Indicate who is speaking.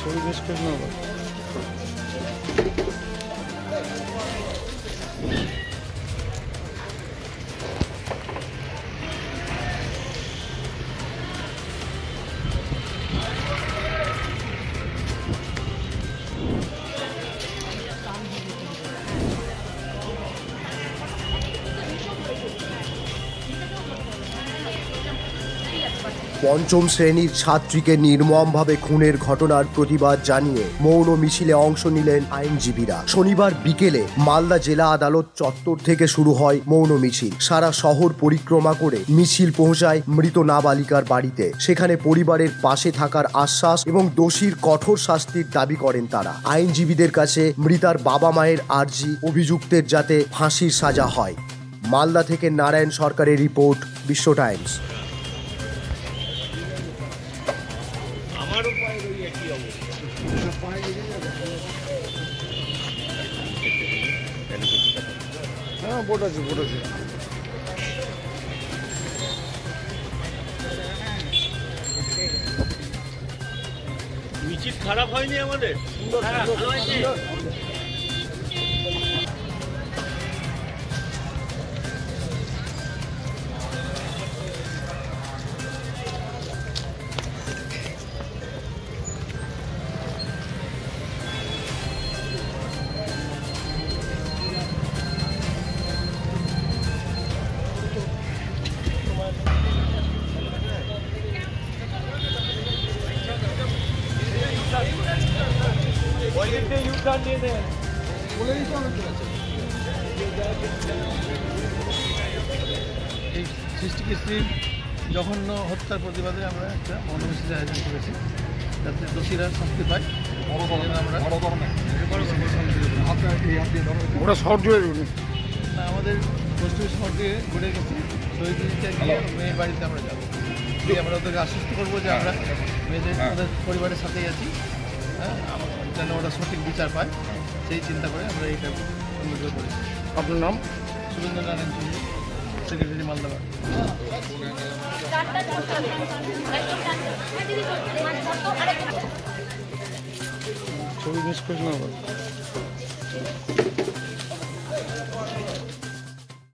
Speaker 1: ছবি মিস করিস না আবার।
Speaker 2: পঞ্চম শ্রেণীর ছাত্রীকে নির্মমভাবে খুনের ঘটনার প্রতিবাদ জানিয়ে মৌন মিছিলে অংশ নিলেন আইনজীবীরা। শনিবার বিকেলে মালদা জেলা আদালত চত্বর থেকে শুরু হয় মৌন মিছিল। সারা শহর পরিক্রমা করে মিছিল পৌঁছায় মৃত নাবালিকার বাড়িতে। সেখানে পরিবারের পাশে থাকার আশ্বাস এবং দোষীর কঠোর শাস্তির দাবি করেন তারা। আইনজীবীদের কাছে মৃতার বাবা মায়ের আর্জি, অভিযুক্তের যাতে ফাঁসির সাজা হয়। মালদা থেকে নারায়ণ সরকারের রিপোর্ট, বিশ্ব টাইমস।
Speaker 1: হ্যাঁ, বোট আছে, বোট আছে।
Speaker 3: মিছিল খারাপ হয়নি আমাদের, ভালো হয়েছে।
Speaker 1: এই সৃষ্টিকৃষ্টির জঘন্য হত্যার প্রতিবাদে আমরা একটা মৌনমিছিলের আয়োজন করেছি, যাতে দোষীরা শাস্তি পায়। ওরা শহর জুড়ে না, আমাদের পশ্চিম শহর দিয়ে ঘুরে গেছি, শহীদদিকে গিয়ে মেয়ের বাড়িতে আমরা যাবো। দিয়ে আমরা ওদেরকে আশ্বস্ত করবো যে আমরা মেয়েদের ওদের পরিবারের সাথেই আছি, হ্যাঁ, যেন ওরা সঠিক বিচার পায়, সেই চিন্তা করে আমরা এইটা অনুরোধ করেছি।
Speaker 4: আপনার নাম?
Speaker 1: সুরেন্দ্র নারায়ণ চৌধুরী, সেক্রেটারি মালদা।
Speaker 4: ছবি মিস করিস না আবার।